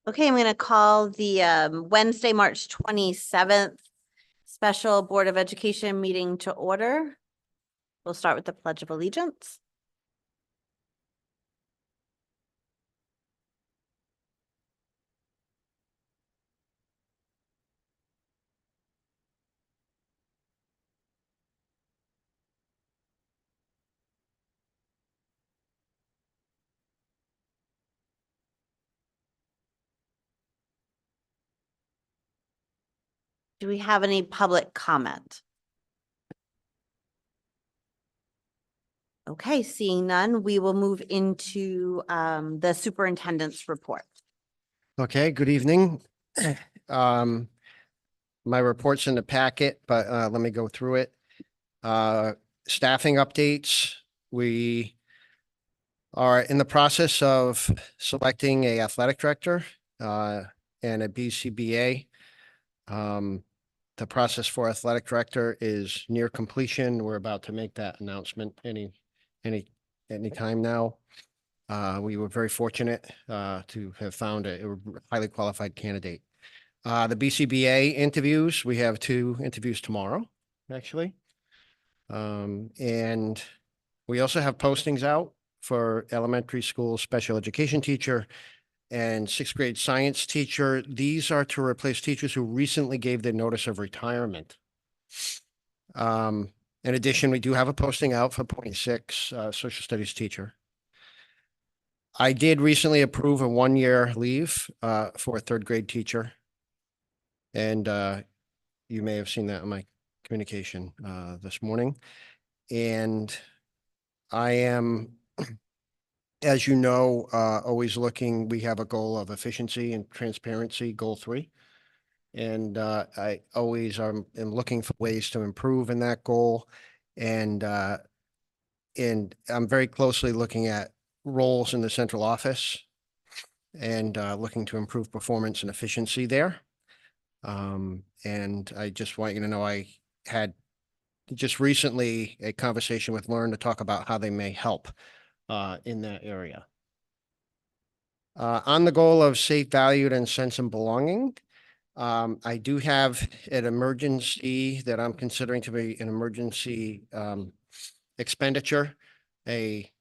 Okay, I'm going to call the Wednesday, March 27th special Board of Education meeting to order. We'll start with the Pledge of Allegiance. Do we have any public comment? Okay, seeing none, we will move into the superintendent's report. Okay, good evening. Um, my report's in the packet, but let me go through it. Staffing updates. We are in the process of selecting a athletic director and a BCBA. The process for athletic director is near completion. We're about to make that announcement any time now. We were very fortunate to have found a highly qualified candidate. The BCBA interviews, we have 2 interviews tomorrow, actually. And we also have postings out for elementary school special education teacher and 6th grade science teacher. These are to replace teachers who recently gave their notice of retirement. In addition, we do have a posting out for .6 social studies teacher. I did recently approve a 1-year leave for a 3rd grade teacher. And you may have seen that in my communication this morning. And I am, as you know, always looking, we have a goal of efficiency and transparency, goal 3. And I always am looking for ways to improve in that goal. And I'm very closely looking at roles in the central office and looking to improve performance and efficiency there. And I just want you to know I had just recently a conversation with Learn to talk about how they may help in that area. On the goal of safe, valued, and sense of belonging, I do have an emergency that I'm considering to be an emergency expenditure, a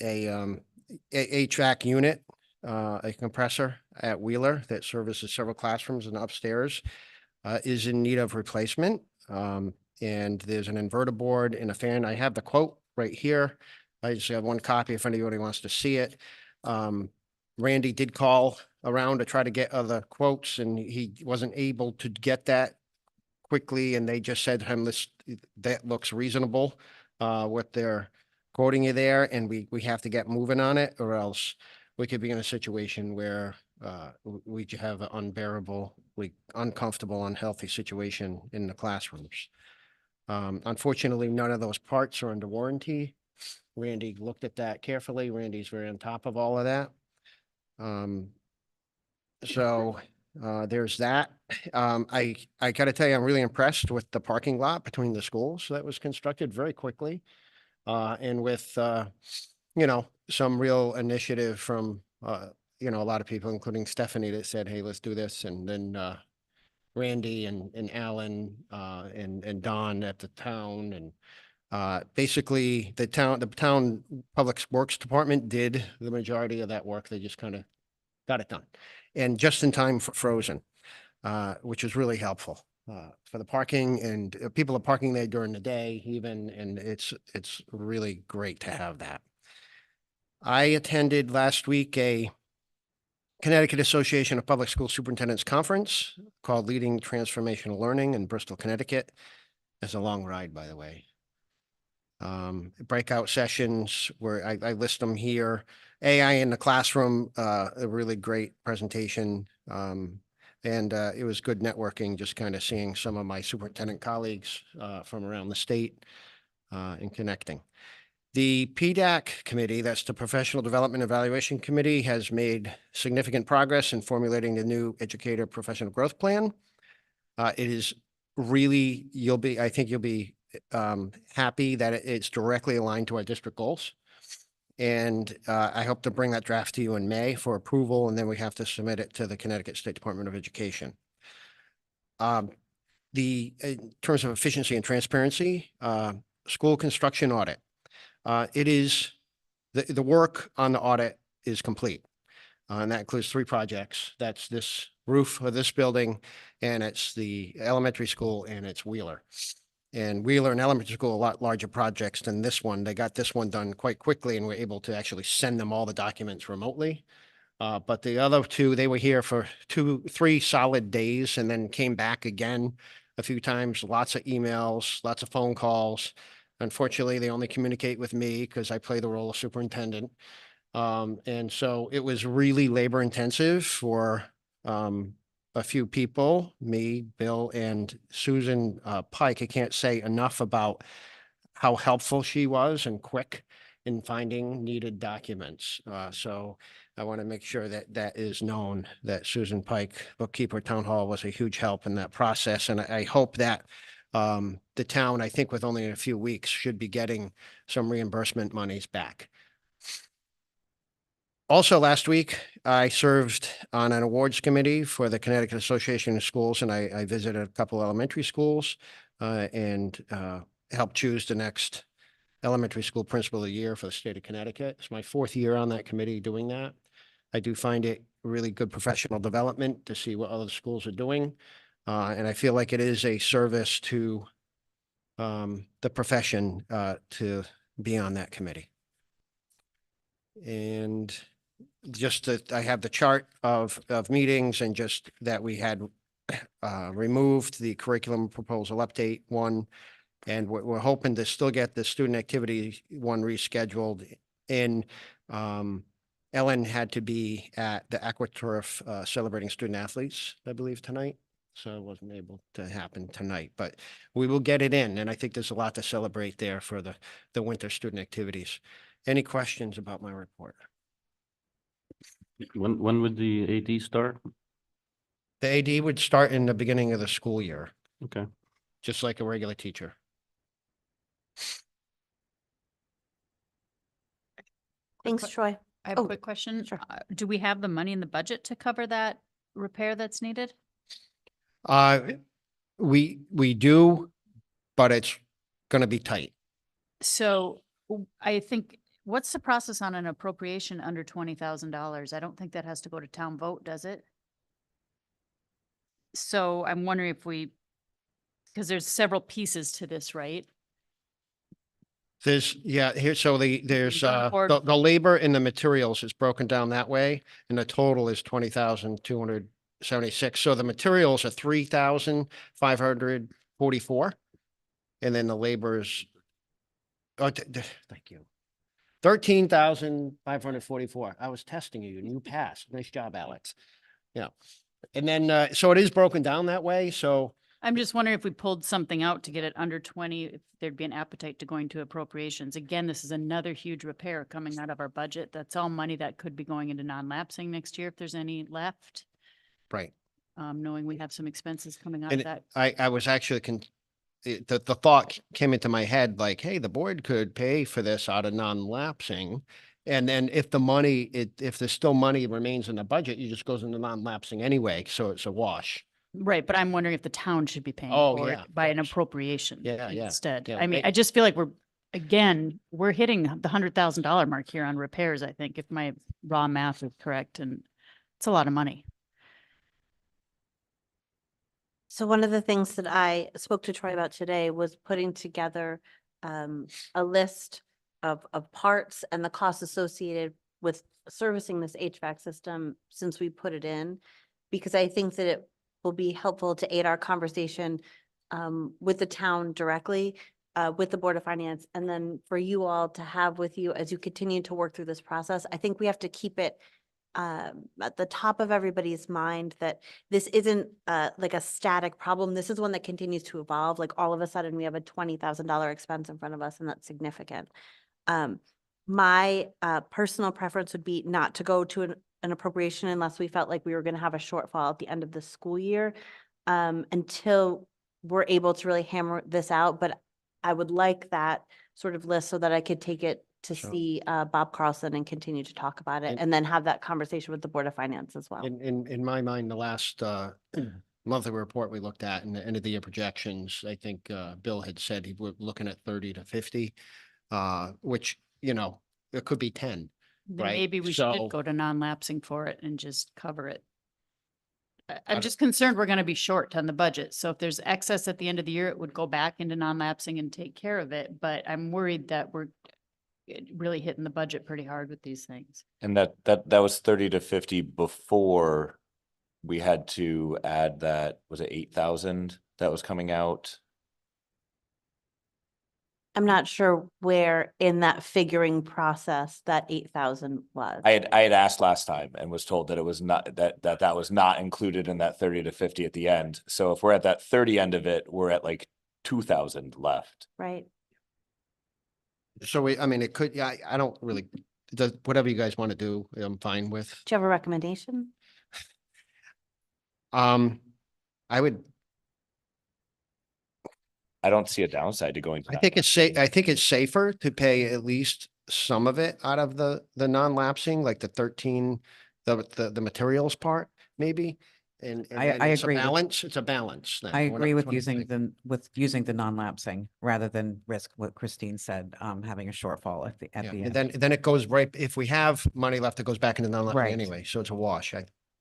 HVAC unit, a compressor at Wheeler that services several classrooms and upstairs is in need of replacement. And there's an inverter board and a fan. I have the quote right here. I just have 1 copy if anybody wants to see it. Randy did call around to try to get other quotes and he wasn't able to get that quickly. And they just said to him, that looks reasonable, what they're quoting you there. And we have to get moving on it or else we could be in a situation where we have an unbearably uncomfortable, unhealthy situation in the classrooms. Unfortunately, none of those parts are under warranty. Randy looked at that carefully. Randy's very on top of all of that. So there's that. I got to tell you, I'm really impressed with the parking lot between the schools that was constructed very quickly. And with, some real initiative from, a lot of people, including Stephanie, that said, hey, let's do this. And then Randy and Alan and Don at the town. And basically the town public works department did the majority of that work. They just kind of got it done. And just in time for Frozen, which was really helpful for the parking, and people are parking there during the day even, and it's really great to have that. I attended last week a Connecticut Association of Public School Superintendents Conference called Leading Transformational Learning in Bristol, Connecticut. It's a long ride, by the way. Breakout sessions where I list them here. AI in the classroom, a really great presentation. And it was good networking, just kind of seeing some of my superintendent colleagues from around the state and connecting. The PDAC committee, that's the Professional Development Evaluation Committee, has made significant progress in formulating the new educator professional growth plan. It is really, I think you'll be happy that it's directly aligned to our district goals. And I hope to bring that draft to you in May for approval, and then we have to submit it to the Connecticut State Department of Education. In terms of efficiency and transparency, school construction audit. It is, the work on the audit is complete. And that includes 3 projects. That's this roof of this building, and it's the elementary school, and it's Wheeler. And Wheeler and elementary school, a lot larger projects than this one. They got this one done quite quickly and were able to actually send them all the documents remotely. But the other 2, they were here for 3 solid days and then came back again a few times, lots of emails, lots of phone calls. Unfortunately, they only communicate with me because I play the role of superintendent. And so it was really labor intensive for a few people, me, Bill, and Susan Pike. I can't say enough about how helpful she was and quick in finding needed documents. So I want to make sure that that is known, that Susan Pike, bookkeeper, town hall, was a huge help in that process. And I hope that the town, I think with only a few weeks, should be getting some reimbursement monies back. Also, last week, I served on an awards committee for the Connecticut Association of Schools, and I visited a couple elementary schools and helped choose the next elementary school principal of the year for the state of Connecticut. It's my 4th year on that committee doing that. I do find it really good professional development to see what other schools are doing. And I feel like it is a service to the profession to be on that committee. And just that I have the chart of meetings, and just that we had removed the curriculum proposal update 1. And we're hoping to still get the student activity 1 rescheduled in. Ellen had to be at the AquaTurf celebrating student athletes, I believe, tonight. So it wasn't able to happen tonight, but we will get it in. And I think there's a lot to celebrate there for the winter student activities. Any questions about my report? When would the AD start? The AD would start in the beginning of the school year, Okay. just like a regular teacher. Thanks, Troy. I have Oh, a quick question. sure. Do we have the money in the budget to cover that repair that's needed? We do, but it's gonna be tight. So I think, what's the process on an appropriation under $20,000? I don't think that has to go to town vote, does it? So I'm wondering if because there's several pieces to this, right? There's, there's, Going forward- the labor and the materials is broken down that way, and the total is 20,276. So the materials are 3,544. And then the labor is, thank you. 13,544. I was testing you and you passed. Nice job, Alex. Yeah. And then, so it is broken down that way. So I'm just wondering if we pulled something out to get it under 20, if there'd be an appetite to going to appropriations. Again, this is another huge repair coming out of our budget. That's all money that could be going into non-lapsing next year if there's any left. right. Knowing we have some expenses coming out of And that. I was actually, the thought came into my head, like, hey, the board could pay for this out of non-lapsing. And then if the money, if there's still money remains in the budget, it just goes into non-lapsing anyway. So it's a wash. Right, but I'm wondering if the town should be paying Oh, for yeah, it of by an course. appropriation Yeah, yeah, instead. yeah. I mean, I just feel like we're hitting the $100,000 mark here on repairs, I think, if my raw math is correct, and it's a lot of money. So one of the things that I spoke to Troy about today was putting together a list of parts and the costs associated with servicing this HVAC system since we put it in, because I think that it will be helpful to aid our conversation with the town directly, with the Board of Finance, and then for you all to have with you as you continue to work through this process. I think we have to keep it at the top of everybody's mind that this isn't like a static problem. This is one that continues to evolve. Like all of a sudden we have a $20,000 expense in front of us, and that's significant. My personal preference would be not to go to an appropriation unless we felt like we were going to have a shortfall at the end of the school year until we're able to really hammer this out. But I would like that sort of list so that I could take it to So- see Bob Carlson and continue to talk about it, And- and then have that conversation with the Board of Finance as well. In my mind, the last monthly report we looked at and the end of the year projections, I think Bill had said he was looking at 30 to 50, which, you know, it could be 10. Then Right, maybe we so- should go to non-lapsing for it and just cover it. I'm don't- just concerned we're gonna be short on the budget. So if there's excess at the end of the year, it would go back into non-lapsing and take care of it. But I'm worried that we're really hitting the budget pretty hard with these things. And that was 30 to 50 before we had to add that, was it 8,000 that was coming out? I'm not sure where in that figuring process that 8,000 was. I had asked last time and was told that it was not, that was not included in that 30 to 50 at the end. So if we're at that 30 end of it, we're at like 2,000 left. Right? So I mean, it could, yeah, I don't really, whatever you guys want to do, I'm fine with. Do you have a recommendation? I would, I don't see a downside to going to I that. think it's I think it's safer to pay at least some of it out of the non-lapsing, like the 13, the materials part, maybe. And I then it's a agree with- balance, it's a balance. then. I What- agree with what do you using think? the non-lapsing rather than risk what Christine said, having a shortfall at the Yeah, end. and then it goes right, if we have money left, it goes back into non-lapsing Right. anyway, so it's a wash.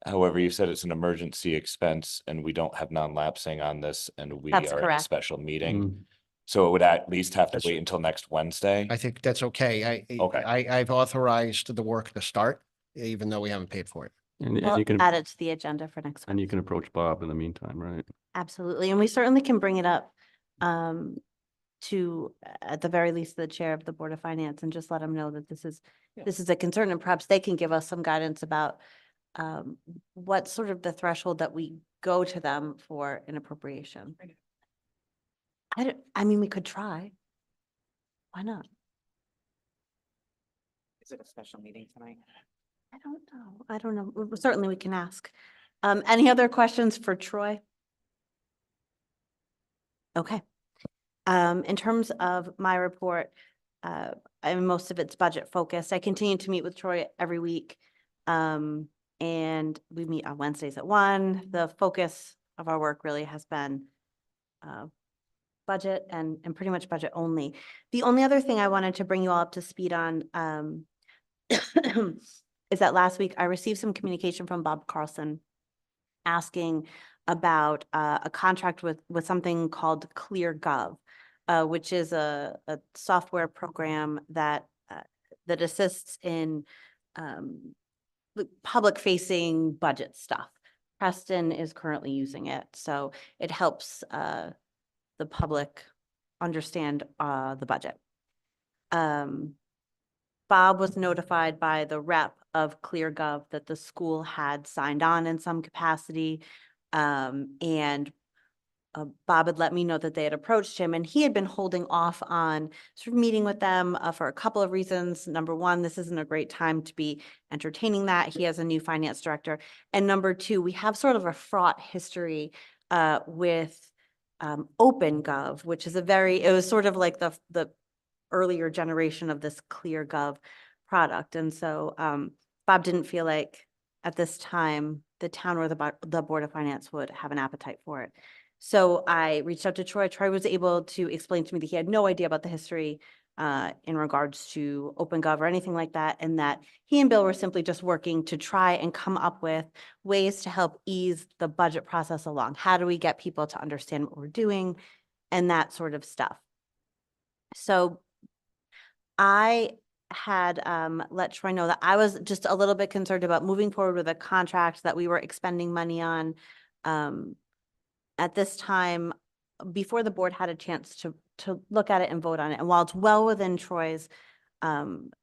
However, you said it's an emergency expense and we don't have non-lapsing on this and we That's are at a correct. special meeting. Mm. So it would at least have to That's- wait until next Wednesday. I think that's okay. Okay. I've authorized the work to start, even though we haven't paid for it. And Well, you can, add it to the agenda for next and you week. can approach Bob in the meantime, right? Absolutely. And we certainly can bring it up to, at the very least, the chair of the Board of Finance and just let them know that this is a concern, and perhaps they can give us some guidance about what's sort of the threshold that we go to them for an appropriation. I mean, we could try. Why not? Is it a special meeting tonight? I don't know. I don't know. Certainly we can ask. Any other questions for Troy? Okay. In terms of my report, and most of it's budget focused. I continue to meet with Troy every week. And we meet on Wednesdays at 1. The focus of our work really has been budget and pretty much budget only. The only other thing I wanted to bring you all up to speed on is that last week I received some communication from Bob Carlson asking about a contract with something called ClearGov, which is a software program that that assists in public-facing budget stuff. Preston is currently using it, so it helps the public understand the budget. Bob was notified by the rep of ClearGov that the school had signed on in some capacity. And Bob had let me know that they had approached him, and he had been holding off on sort of meeting with them for a couple of reasons. Number one, this isn't a great time to be entertaining that. He has a new finance director. And number two, we have sort of a fraught history with OpenGov, which is it was sort of like the earlier generation of this ClearGov product. And so Bob didn't feel like at this time, the town or the Board of Finance would have an appetite for it. So I reached out to Troy. Troy was able to explain to me that he had no idea about the history in regards to OpenGov or anything like that, and that he and Bill were simply just working to try and come up with ways to help ease the budget process along. How do we get people to understand what we're doing and that sort of stuff? So I had let Troy know that I was just a little bit concerned about moving forward with a contract that we were expending money on at this time, before the board had a chance to look at it and vote on it. And while it's well within Troy's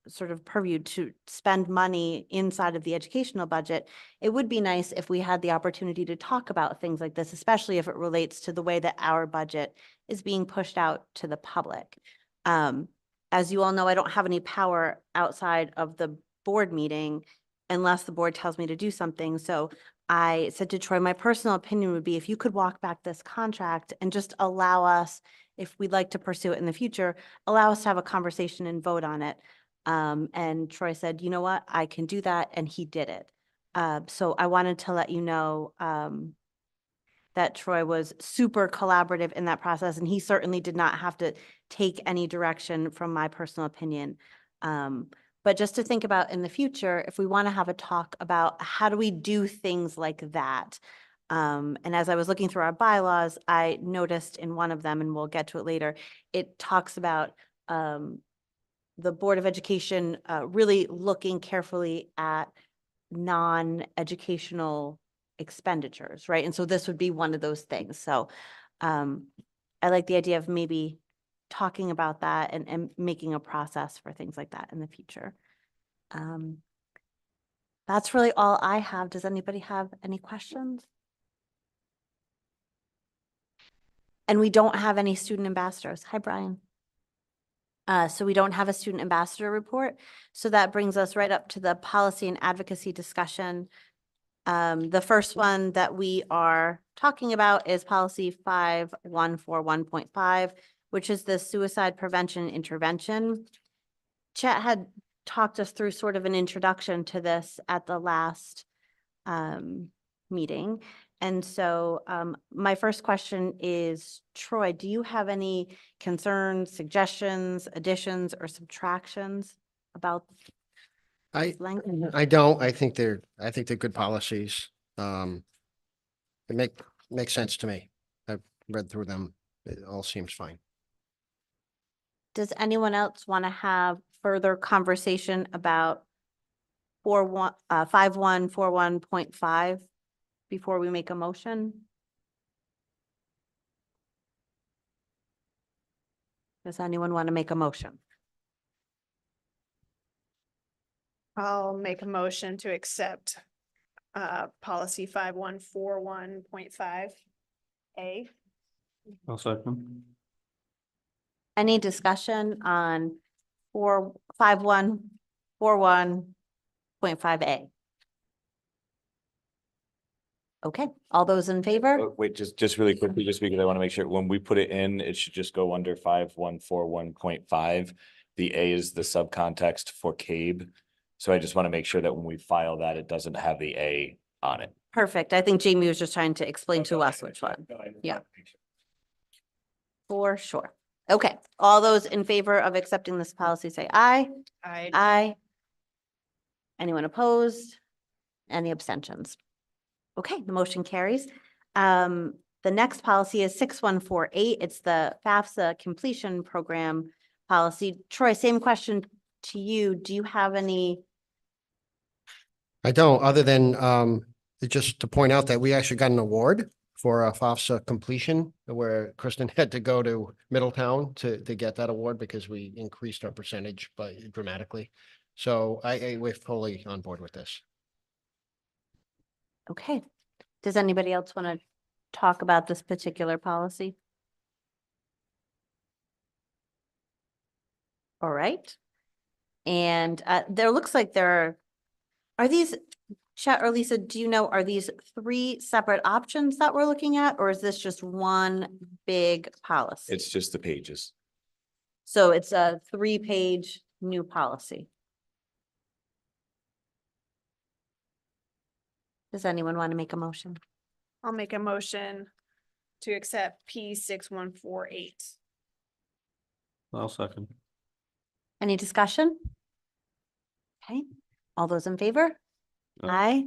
sort of purview to spend money inside of the educational budget, it would be nice if we had the opportunity to talk about things like this, especially if it relates to the way that our budget is being pushed out to the public. As you all know, I don't have any power outside of the board meeting unless the board tells me to do something. So I said to Troy, my personal opinion would be if you could walk back this contract and just allow us, if we'd like to pursue it in the future, allow us to have a conversation and vote on it. And Troy said, you know what, I can do that, and he did it. So I wanted to let you know, that Troy was super collaborative in that process, and he certainly did not have to take any direction from my personal opinion. But just to think about in the future, if we want to have a talk about how do we do things like that? And as I was looking through our bylaws, I noticed in one of them, and we'll get to it later, it talks about the Board of Education really looking carefully at non-educational expenditures, right? And so this would be one of those things. So I like the idea of maybe talking about that and making a process for things like that in the future. That's really all I have. Does anybody have any questions? And we don't have any student ambassadors. Hi, Brian. So we don't have a student ambassador report. So that brings us right up to the policy and advocacy discussion. The first one that we are talking about is policy 5141.5, which is the suicide prevention intervention. Chet had talked us through sort of an introduction to this at the last meeting. And so my first question is, Troy, do you have any concerns, suggestions, additions, or subtractions about I, this language? I don't, I think they're good policies. It makes sense to me. I've read through them. It all seems fine. Does anyone else want to have further conversation about 5141.5 before we make a motion? Does anyone want to make a motion? I'll make a motion to accept policy 5141.5A. I'll second. Any discussion on 5141.5A? Okay, all those in favor? Wait, just really quickly, just because I want to make sure when we put it in, it should just go under 5141.5. The A is the subcontext for CABE. So I just want to make sure that when we file that, it doesn't have the A on it. Perfect. I think Jamie was just trying to explain to us which one. Yeah. For sure. Okay, all those in favor of accepting this policy, say aye. Aye. Anyone opposed? Any abstentions? Okay, the motion carries. The next policy is 6148. It's the FAFSA completion program policy. Troy, same question to you. Do you have any? I don't, other than just to point out that we actually got an award for a FAFSA completion where Kristen had to go to Middletown to get that award because we increased our percentage by dramatically. So we're fully on board with this. Okay. Does anybody else want to talk about this particular policy? All right. And there looks like there are these, Chet or Lisa, do you know, are these 3 separate options that we're looking at, or is this just one big policy? It's just the pages. So it's a 3-page new policy. Does anyone want to make a motion? I'll make a motion to accept P6148. I'll second. Any discussion? Okay, all those in favor? Aye. Aye.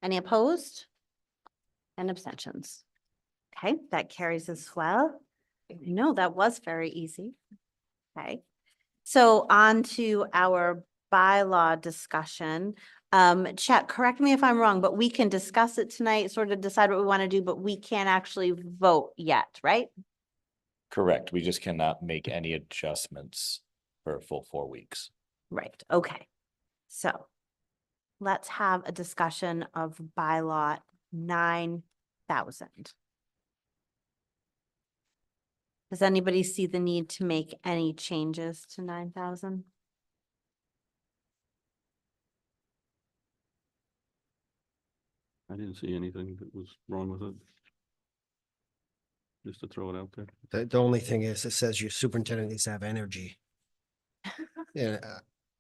Any opposed? And abstentions? Okay, that carries as well. No, that was very easy. Okay, so on to our bylaw discussion. Chet, correct me if I'm wrong, but we can discuss it tonight, sort of decide what we want to do, but we can't actually vote yet, right? Correct. We just cannot make any adjustments for a full 4 weeks. Right, okay. So let's have a discussion of bylaw 9,000. Does anybody see the need to make any changes to 9,000? I didn't see anything that was wrong with it. Just to throw it out there. The only thing is, it says your superintendent needs to have energy. Yeah,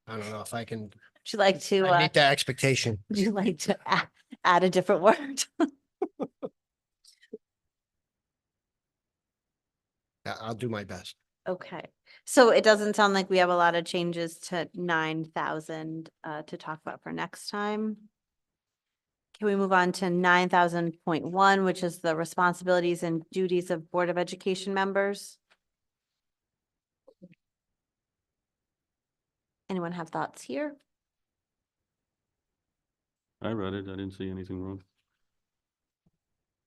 I don't know if I can Would you like to, meet that expectation. would you like to add a different word? I'll do my best. Okay, so it doesn't sound like we have a lot of changes to 9,000 to talk about for next time. Can we move on to 9,000.1, which is the responsibilities and duties of Board of Education members? Anyone have thoughts here? I read it. I didn't see anything wrong.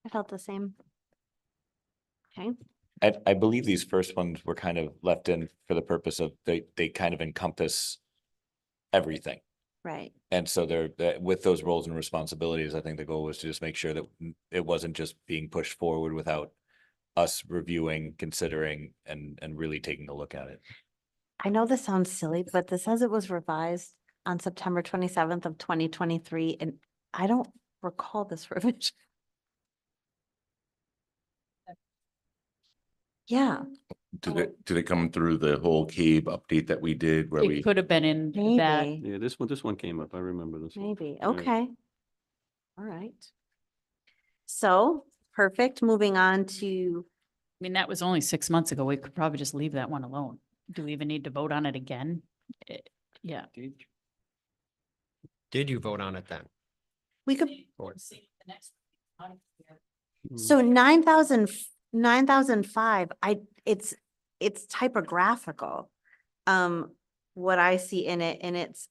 I felt the same. Okay, I believe these first ones were kind of left in for the purpose of they kind of encompass everything. right. And so with those roles and responsibilities, I think the goal was to just make sure that it wasn't just being pushed forward without us reviewing, considering, and really taking a look at it. I know this sounds silly, but this says it was revised on September 27th of 2023, and I don't recall this revision. Yeah, Did it come through the whole CABE update that we did where It we, could have been in that. maybe, Yeah, this one came up. I remember this. one. maybe. Yeah. Okay. All right. So, perfect. Moving on to, I mean, that was only 6 months ago. We could probably just leave that one alone. Do we even need to vote on it again? Yeah. Did you vote on it then? we could, Or- Mm. so 9,005, it's typographical. What I see in it, and it's,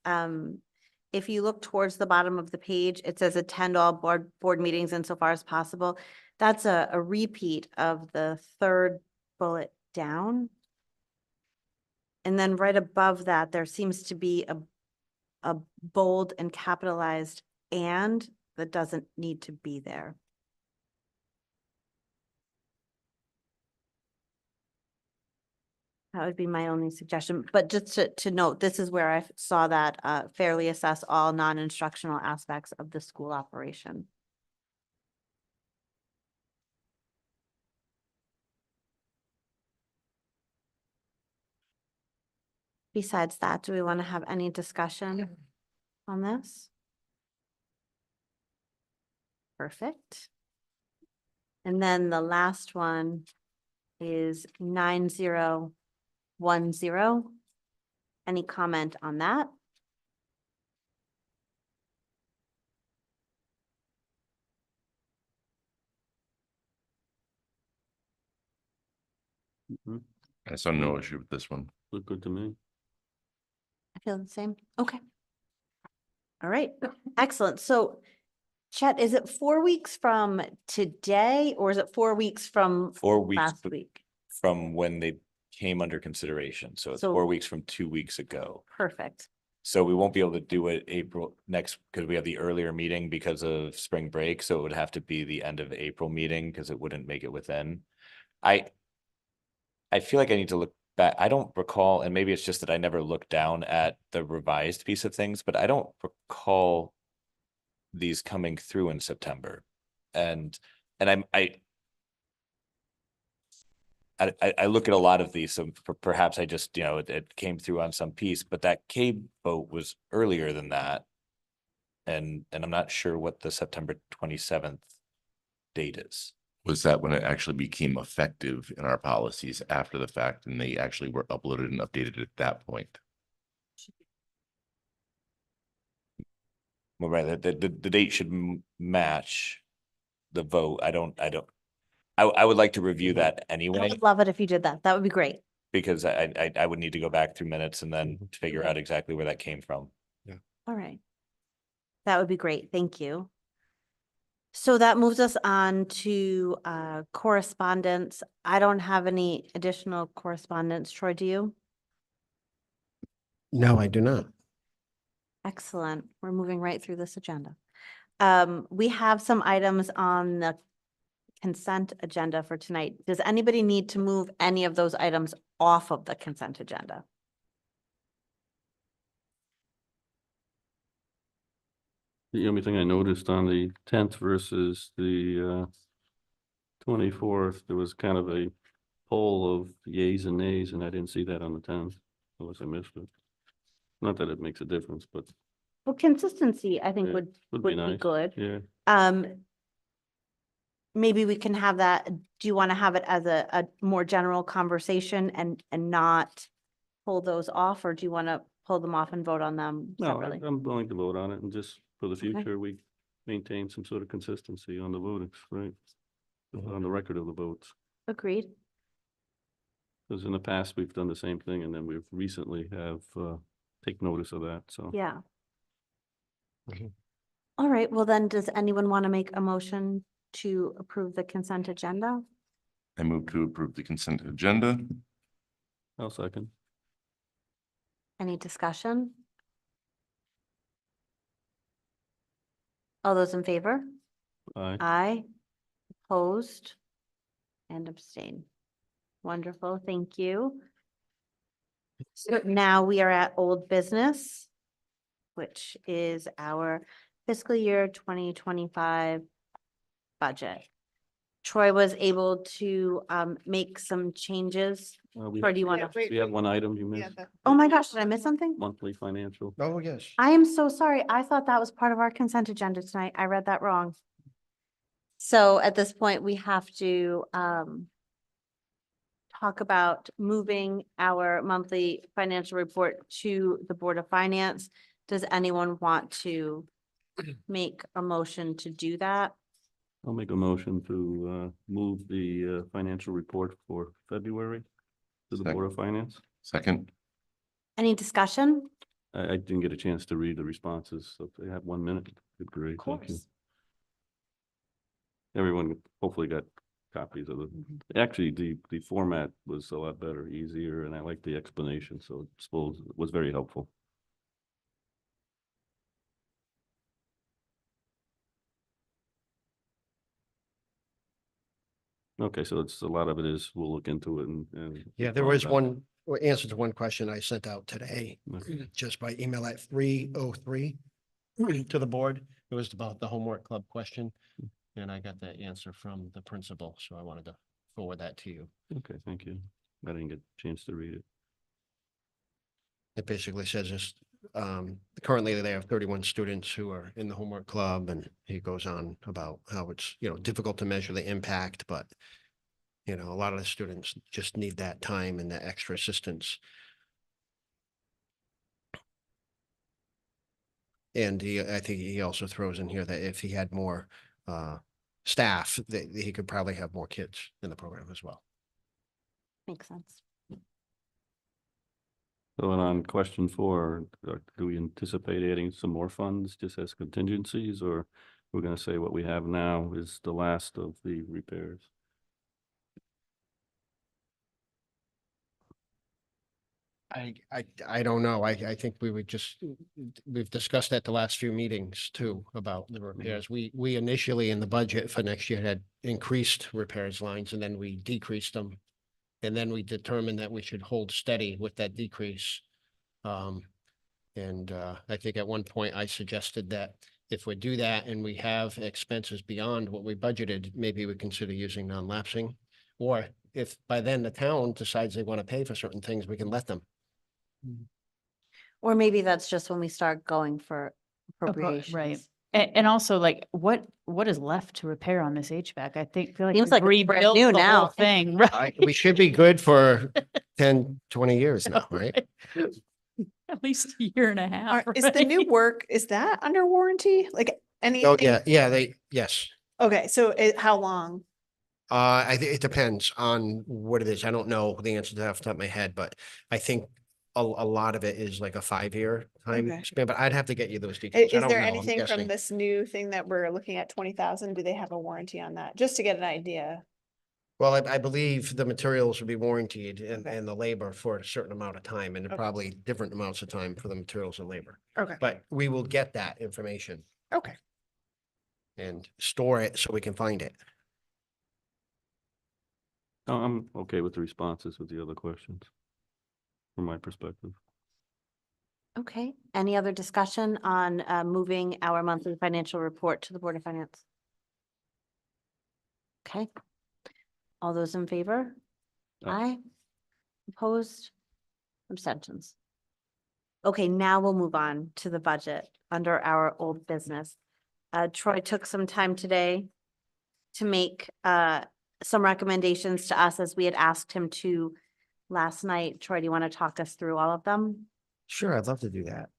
if you look towards the bottom of the page, it says attend all board meetings insofar as possible. That's a repeat of the third bullet down. And then right above that, there seems to be a bold and capitalized and that doesn't need to be there. That would be my only suggestion, but just to note, this is where I saw that fairly assess all non-instructional aspects of the school operation. Besides that, do we want to have any discussion on this? Perfect. And then the last one is 9010. Any comment on that? Mhm. I saw no issue with this one. Looked good to me. I feel the same. Okay. All right, excellent. So Chet, is it 4 weeks from today or is it 4 weeks from 4 weeks last week? from when they came under consideration. So it's So- 4 weeks from 2 weeks ago. Perfect. So we won't be able to do it April next because we have the earlier meeting because of spring break. So it would have to be the end of April meeting because it wouldn't make it within. I feel like I need to look back. I don't recall, and maybe it's just that I never looked down at the revised piece of things, but I don't recall these coming through in September. And I look at a lot of these, so perhaps I just, it came through on some piece, but that CABE vote was earlier than that. And I'm not sure what the September 27th date is. Was that when it actually became effective in our policies after the fact and they actually were uploaded and updated at that point? Well, right, the date should match the vote. I would like to review that I anyway, would love it if you did that. That would be great. because I would need to go back through minutes and then Mhm. figure out exactly where that came from. All right. That would be great. Thank you. So that moves us on to correspondence. I don't have any additional correspondence. Troy, do you? No, I do not. Excellent. We're moving right through this agenda. We have some items on the consent agenda for tonight. Does anybody need to move any of those items off of the consent agenda? The only thing I noticed on the 10th versus the 24th, there was kind of a poll of yays and nays, and I didn't see that on the 10th, unless I missed it. Not that it makes a difference, but Well, consistency, I think Yeah, would would be be nice. good. yeah, Maybe we can have that, do you want to have it as a more general conversation and not pull those off, or do you want to pull them off and vote on them no, separately? I'm willing to vote on it and just for the Okay. future, we maintain some sort of consistency on the voting, right? On the record of the votes. Agreed. Because in the past, we've done the same thing and then we've recently have take notice of that, so. Yeah. Mhm. All right, well then, does anyone want to make a motion to approve the consent agenda? I move to approve the consent agenda. I'll second. Any discussion? All those in favor? Aye. Aye. Opposed? And abstain. Wonderful, thank you. So now we are at old business, which is our fiscal year 2025 budget. Troy was able to make some changes. Or do you want to? Wait, We have wait. one item you Yeah, missed, Oh my gosh, did I miss something? monthly financial. Oh, yes. I am so sorry. I thought that was part of our consent agenda tonight. I read that wrong. So at this point, we have to talk about moving our monthly financial report to the Board of Finance. Does anyone want to make a motion to do that? I'll make a motion to move the financial report for February to the Board of Finance. Second. Any discussion? I didn't get a chance to read the responses, so if they have 1 minute, good, great, Of thank you. course. Everyone hopefully got copies of it. Actually, the format was a lot better, easier, and I like the explanation, so I suppose it was very helpful. Okay, so it's, a lot of it is, we'll look into it and. Yeah, there was one answer to one question I sent out today, Okay. just by email at 3:03 to the board. It was about the homework club question. And I got that answer from the principal, so I wanted to forward that to you. Okay, thank you. I didn't get a chance to read it. It basically says this, currently they have 31 students who are in the homework club, and he goes on about how it's, difficult to measure the impact, but a lot of the students just need that time and that extra assistance. And I think he also throws in here that if he had more staff, that he could probably have more kids in the program as well. Makes sense. So and on question 4, do we anticipate adding some more funds just as contingencies, or we're gonna say what we have now is the last of the repairs? I don't know. I think we would just, we've discussed at the last few meetings too about the repairs. We initially in the budget for next year had increased repairs lines, and then we decreased them. And then we determined that we should hold steady with that decrease. And I think at one point I suggested that if we do that and we have expenses beyond what we budgeted, maybe we consider using non-lapsing. Or if by then the town decides they want to pay for certain things, we can let them. Or maybe that's just when we start going for Right. appropriations. And also like, what is left to repair on this HVAC? I feel like Seems we've like it's brand rebuilt new the now. whole thing, right? We should be good for 10, 20 years now, right? At least a year and a half. Is the new right? work, is that under warranty? Like anything? Oh, yeah, yes. Okay, so how long? I think it depends on what it is. I don't know the answer to that off the top of my head, but I think a lot of it is like a 5-year time Okay. span, but I'd have to get you those details. I Is don't there know. I'm anything from guessing. this new thing that we're looking at 20,000? Do they have a warranty on that? Just to get an idea. Well, I believe the materials will be warranted Okay. and the labor for a certain amount of time, and Okay. probably different amounts of time for the materials and labor. Okay. But we will get that information Okay. and store it so we can find it. I'm okay with the responses with the other questions, from my perspective. Okay, any other discussion on moving our monthly financial report to the Board of Finance? Okay. All those in favor? Aye. Aye. Opposed? Abstentions? Okay, now we'll move on to the budget under our old business. Troy took some time today to make some recommendations to us as we had asked him to last night. Troy, do you want to talk us through all of them? Sure, I'd love to do that.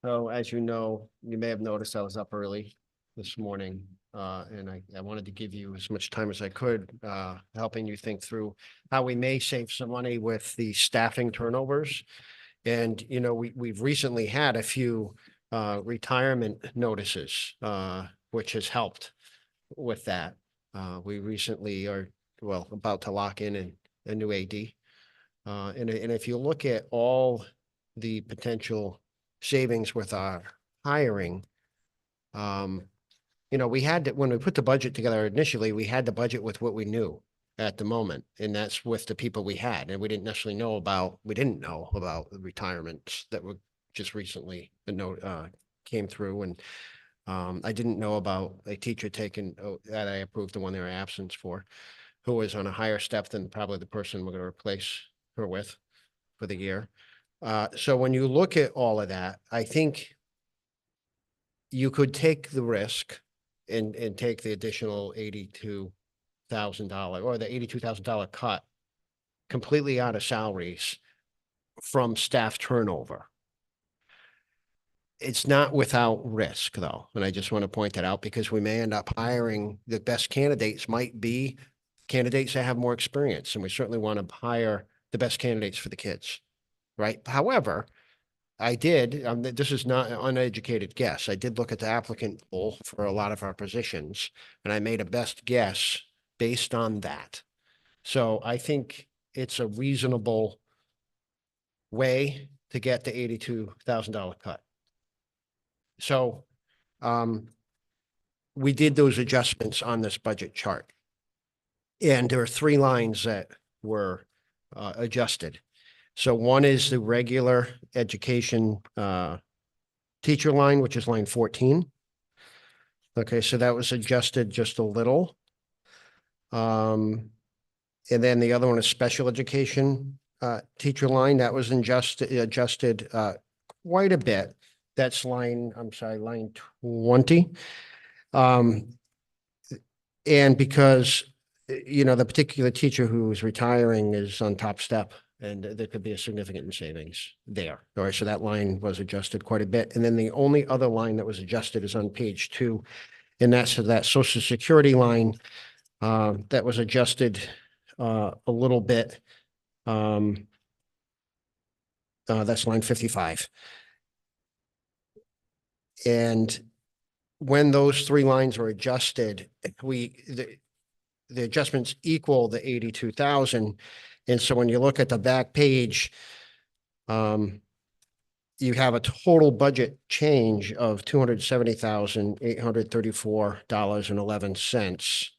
So as you know, you may have noticed I was up early this morning. And I wanted to give you as much time as I could, helping you think through how we may save some money with the staffing turnovers. And, you know, we've recently had a few retirement notices, which has helped with that. We recently are, well, about to lock in a new AD. And if you look at all the potential savings with our hiring, you know, we had to, when we put the budget together initially, we had the budget with what we knew at the moment, and that's with the people we had, and we didn't necessarily know about, we didn't know about the retirements that were just recently, came through, and I didn't know about a teacher taking, that I approved the 1 year absence for, who was on a higher step than probably the person we're gonna replace her with for the year. So when you look at all of that, I think you could take the risk and take the additional $82,000 or the $82,000 cut completely out of salaries from staff turnover. It's not without risk, though, and I just want to point that out because we may end up hiring the best candidates might be candidates that have more experience, and we certainly want to hire the best candidates for the kids, right? However, I did, this is not an uneducated guess. I did look at the applicant pool for a lot of our positions, and I made a best guess based on that. So I think it's a reasonable way to get the $82,000 cut. So we did those adjustments on this budget chart. And there are 3 lines that were adjusted. So one is the regular education teacher line, which is line 14. Okay, so that was adjusted just a little. And then the other one is special education teacher line. That was adjusted quite a bit. That's line 20. And because, you know, the particular teacher who is retiring is on top step, and there could be a significant savings there. All right, so that line was adjusted quite a bit. And then the only other line that was adjusted is on page 2, and that's that Social Security line that was adjusted a little bit. That's line 55. And when those 3 lines were adjusted, the adjustments equal the 82,000. And so when you look at the back page, you have a total budget change of $270,834.11.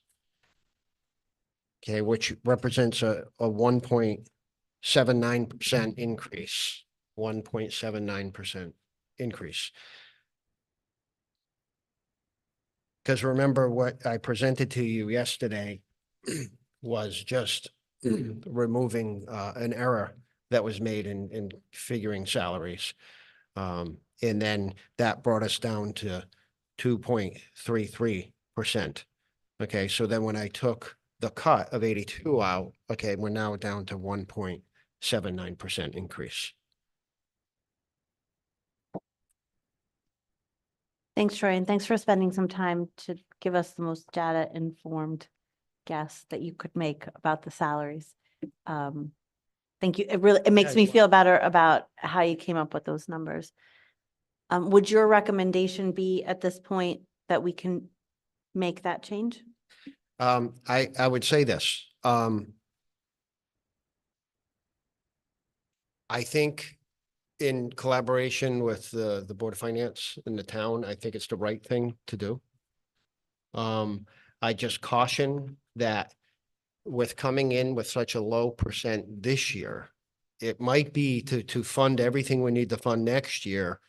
Okay, which represents a 1.79% increase, 1.79% increase. Because remember what I presented to you yesterday was just removing an error that was made in figuring salaries. And then that brought us down to 2.33%. Okay, so then when I took the cut of 82 out, okay, we're now down to 1.79% increase. Thanks, Troy, and thanks for spending some time to give us the most data-informed guess that you could make about the salaries. Thank you. It makes me feel better about how you came up with those numbers. Would your recommendation be at this point that we can make that change? I would say this. I think in collaboration with the Board of Finance in the town, I think it's the right thing to do. I just caution that with coming in with such a low percent this year, it might be to fund everything we need to fund next year.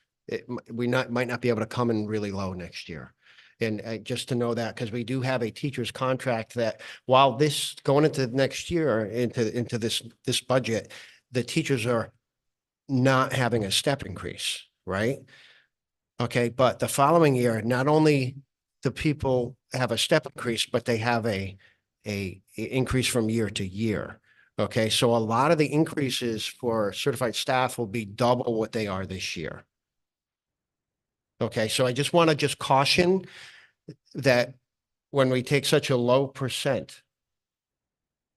Might not be able to come in really low next year. And just to know that, because we do have a teacher's contract that while this going into next year, into this budget, the teachers are not having a step increase, right? Okay, but the following year, not only the people have a step increase, but they have a increase from year to year. Okay, so a lot of the increases for certified staff will be double what they are this year. Okay, so I just want to just caution that when we take such a low percent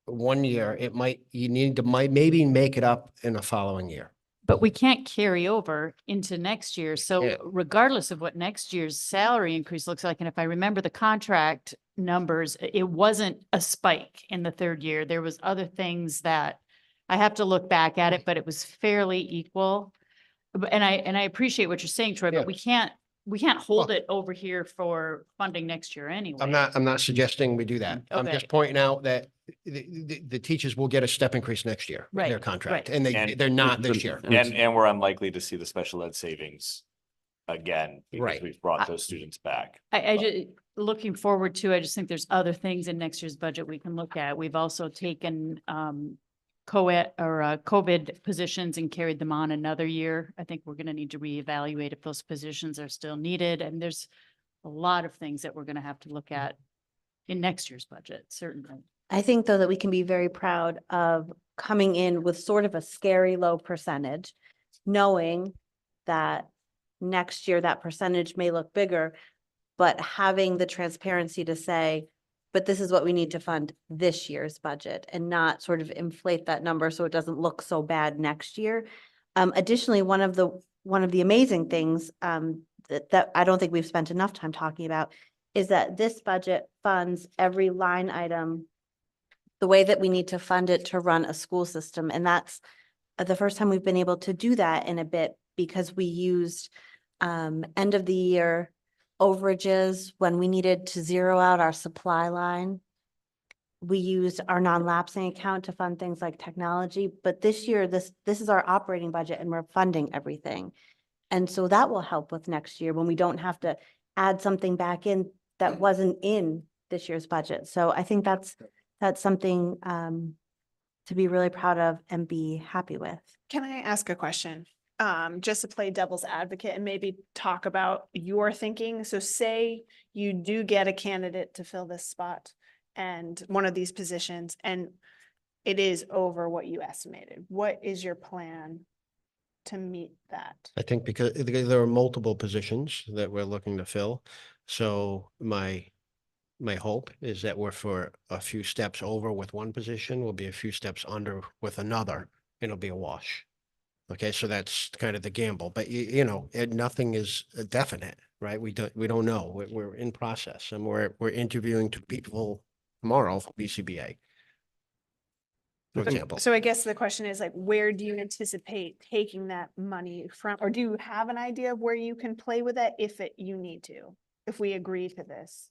one year, it might, you need to maybe make it up in the following year. But we can't carry over into next year. So can't. regardless of what next year's salary increase looks like, and if I remember the contract numbers, it wasn't a spike in the third year. There was other things that I have to look back at it, but it was fairly equal. And I appreciate what you're saying, Troy, Yeah. but we can't hold Well- it over here for funding next year anyway. I'm not suggesting we do that. I'm just Okay. pointing out that the teachers will get a step increase next year in their Right, contract, right. and And- they're not this year. And we're unlikely to see the special ed savings again, because Right. we've brought those students back. I just, looking forward to, I just think there's other things in next year's budget we can look at. We've also taken co-ed or COVID positions and carried them on another year. I think we're gonna need to reevaluate if those positions are still needed, and there's a lot of things that we're gonna have to look at in next year's budget, certainly. I think though that we can be very proud of coming in with sort of a scary low percentage, knowing that next year that percentage may look bigger, but having the transparency to say, but this is what we need to fund this year's budget and not sort of inflate that number so it doesn't look so bad next year. Additionally, one of the amazing things that I don't think we've spent enough time talking about is that this budget funds every line item the way that we need to fund it to run a school system. And that's the first time we've been able to do that in a bit because we used end of the year overages when we needed to zero out our supply line. We used our non-lapsing account to fund things like technology, but this year, this is our operating budget and we're funding everything. And so that will help with next year when we don't have to add something back in that wasn't in this year's budget. So I think that's something to be really proud of and be happy with. Can I ask a question? Just to play devil's advocate and maybe talk about your thinking. So say you do get a candidate to fill this spot and one of these positions, and it is over what you estimated. What is your plan to meet that? I think because there are multiple positions that we're looking to fill. So my hope is that we're for a few steps over with one position, we'll be a few steps under with another, and it'll be a wash. Okay, so that's kind of the gamble, but you know, nothing is definite, right? We don't know. We're in process and we're interviewing 2 people tomorrow for BCBA. For example. So I guess the question is like, where do you anticipate taking that money from? Or do you have an idea of where you can play with it if you need to, if we agree to this?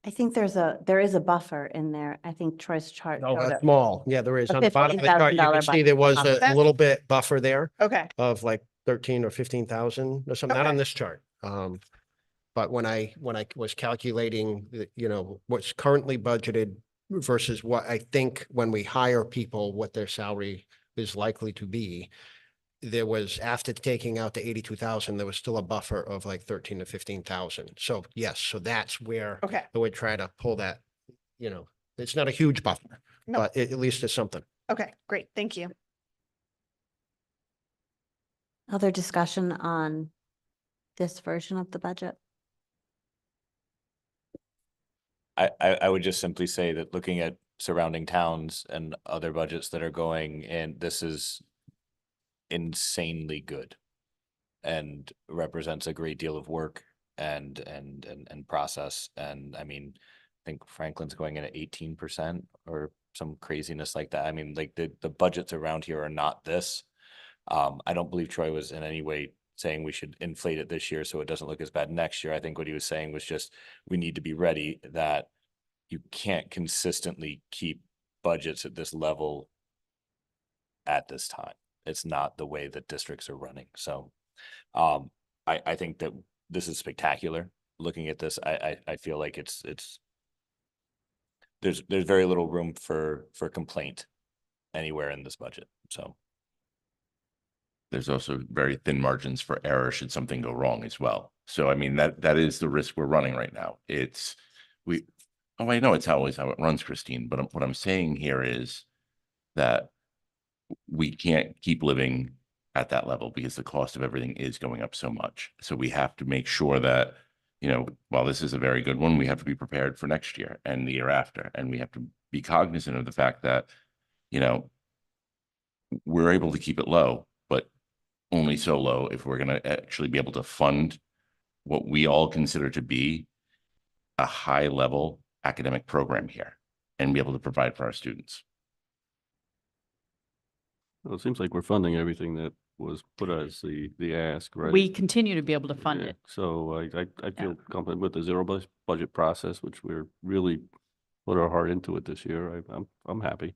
I think there is a buffer in there. I think Troy's chart Oh, showed that's it. small. Yeah, there is. A On the bottom of the chart, you can $15,000 see there was buffer. a little bit buffer there Okay, of like 13 or 15,000 or something, not on Okay. this chart. But when I was calculating, you know, what's currently budgeted versus what I think when we hire people, what their salary is likely to be, there was, after taking out the 82,000, there was still a buffer of like 13 to 15,000. So yes, so that's where okay. I would try to pull that, you know, it's not a huge buffer, No. but at least it's something. Okay, great. Thank you. Other discussion on this version of the budget? I would just simply say that looking at surrounding towns and other budgets that are going in, this is insanely good and represents a great deal of work and process. And I mean, I think Franklin's going in at 18% or some craziness like that. I mean, like the budgets around here are not this. I don't believe Troy was in any way saying we should inflate it this year so it doesn't look as bad next year. I think what he was saying was just we need to be ready that you can't consistently keep budgets at this level at this time. It's not the way that districts are running. So I think that this is spectacular. Looking at this, I feel like there's very little room for complaint anywhere in this budget. So there's also very thin margins for error should something go wrong as well. So I mean, that is the risk we're running right now. I know it's always how it runs, Christine, but what I'm saying here is that we can't keep living at that level because the cost of everything is going up so much. So we have to make sure that, while this is a very good one, we have to be prepared for next year and the year after. And we have to be cognizant of the fact that, we're able to keep it low, but only so low if we're going to actually be able to fund what we all consider to be a high level academic program here and be able to provide for our students. Well, it seems like we're funding everything that was put as the ask, right? We continue to be able to fund Yeah, it. So I feel confident with the zero budget process, which we're really put our heart into it this year. I'm happy.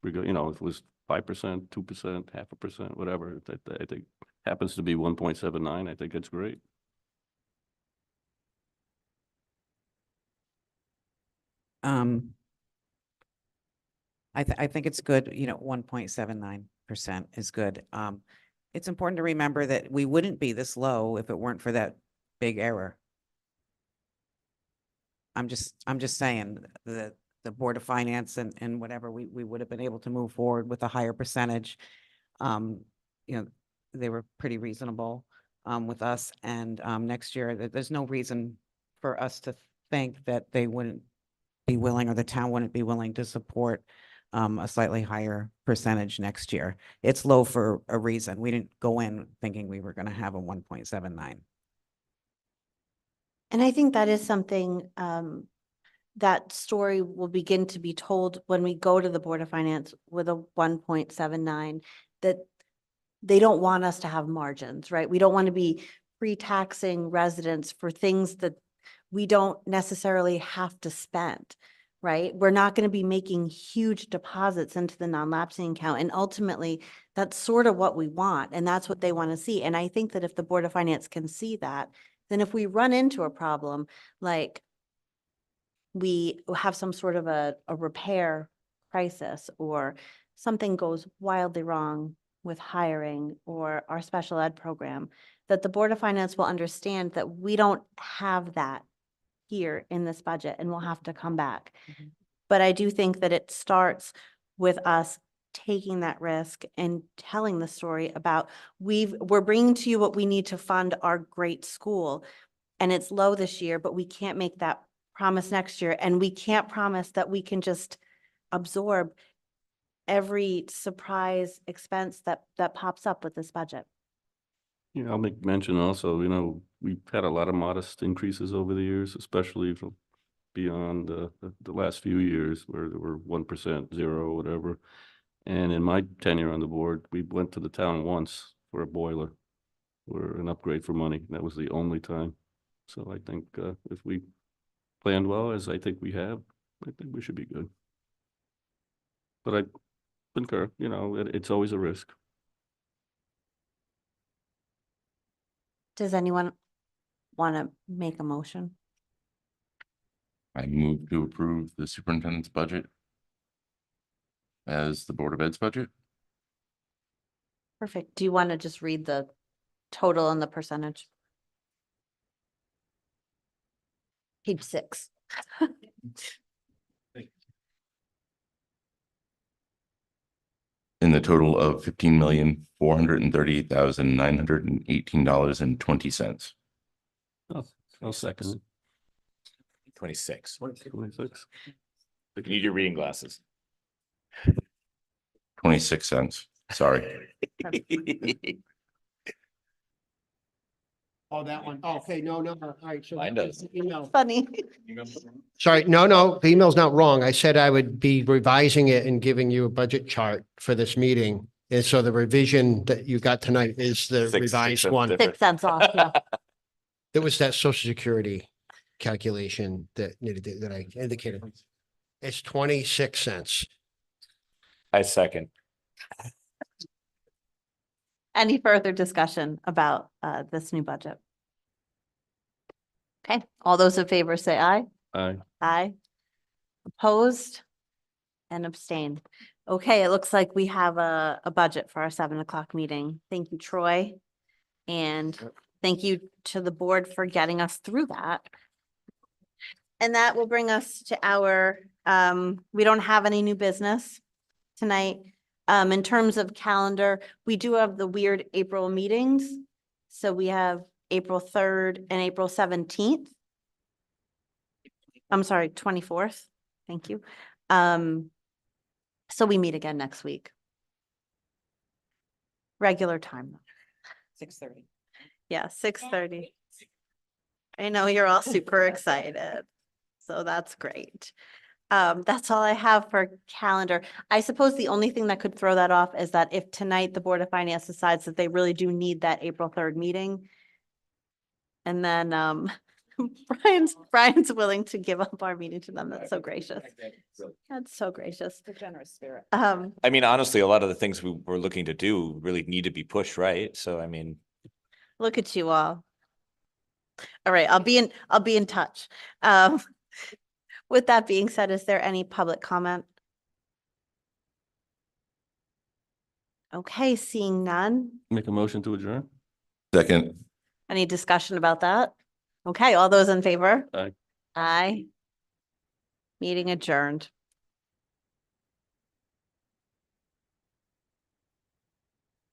We go, if it was 5%, 2%, 0.5%, whatever, I think happens to be 1.79. I think it's great. I think it's good, 1.79% is good. It's important to remember that we wouldn't be this low if it weren't for that big error. I'm just saying that the Board of Finance and whatever, we would have been able to move forward with a higher percentage. They were pretty reasonable with us, and next year, there's no reason for us to think that they wouldn't be willing, or the town wouldn't be willing to support a slightly higher percentage next year. It's low for a reason. We didn't go in thinking we were going to have a 1.79. And I think that is something, that story will begin to be told when we go to the Board of Finance with a 1.79, that they don't want us to have margins, right? We don't want to be pre-taxing residents for things that we don't necessarily have to spend, right? We're not going to be making huge deposits into the non-lapsing account. And ultimately, that's sort of what we want. And that's what they want to see. And I think that if the Board of Finance can see that, then if we run into a problem, like we have some sort of a repair crisis, or something goes wildly wrong with hiring or our special ed program, that the Board of Finance will understand that we don't have that here in this budget and we'll have to come back. Mhm. But I do think that it starts with us taking that risk and telling the story about we're bringing to you what we need to fund our great school, and it's low this year, but we can't make that promise next year. And we can't promise that we can just absorb every surprise expense that pops up with this budget. I'll make mention also, we've had a lot of modest increases over the years, especially from beyond the last few years where there were 1%, 0, whatever. And in my tenure on the board, we went to the town once for a boiler or an upgrade for money. That was the only time. So I think if we planned well, as I think we have, I think we should be good. But I concur, it's always a risk. Does anyone want to make a motion? I move to approve the superintendent's budget as the Board of Ed's budget. Perfect. Do you want to just read the total and the percentage? Page 6. In the total of $15,438,918.20. I'll second it. 26. 26. You need your reading glasses. 26 cents. Sorry. Oh, that one. Oh, okay, no. All right. So Mine that was does. the email. Funny. Sorry, no, the email's not wrong. I said I would be revising it and giving you a budget chart for this meeting. And so the revision that you got tonight is the Six revised cents one. different. 6 cents off, yeah. It was that social security calculation that I indicated. It's 26 cents. I second. Any further discussion about this new budget? Okay, all those in favor say aye. Aye. Aye. Opposed and abstained. Okay, it looks like we have a budget for our 7 o'clock meeting. Thank you, Troy. And thank you to the board for getting us through that. And that will bring us to our, we don't have any new business tonight. In terms of calendar, we do have the weird April meetings. So we have April 3rd and April 17th. I'm sorry, 24th. Thank you. So we meet again next week. Regular time. 6:30. Yeah, 6:30. I know you're all super excited. So that's great. That's all I have for calendar. I suppose the only thing that could throw that off is that if tonight the Board of Finance decides that they really do need that April 3rd meeting. And then Brian's willing to give up our meeting to them. That's so gracious. That's so gracious. The generous spirit. I mean, honestly, a lot of the things we were looking to do really need to be pushed, right? So I mean, Look at you all. All right, I'll be in touch. With that being said, is there any public comment? Okay, seeing none. Make a motion to adjourn? Second. Any discussion about that? Okay, all those in favor? Aye. Aye. Meeting adjourned.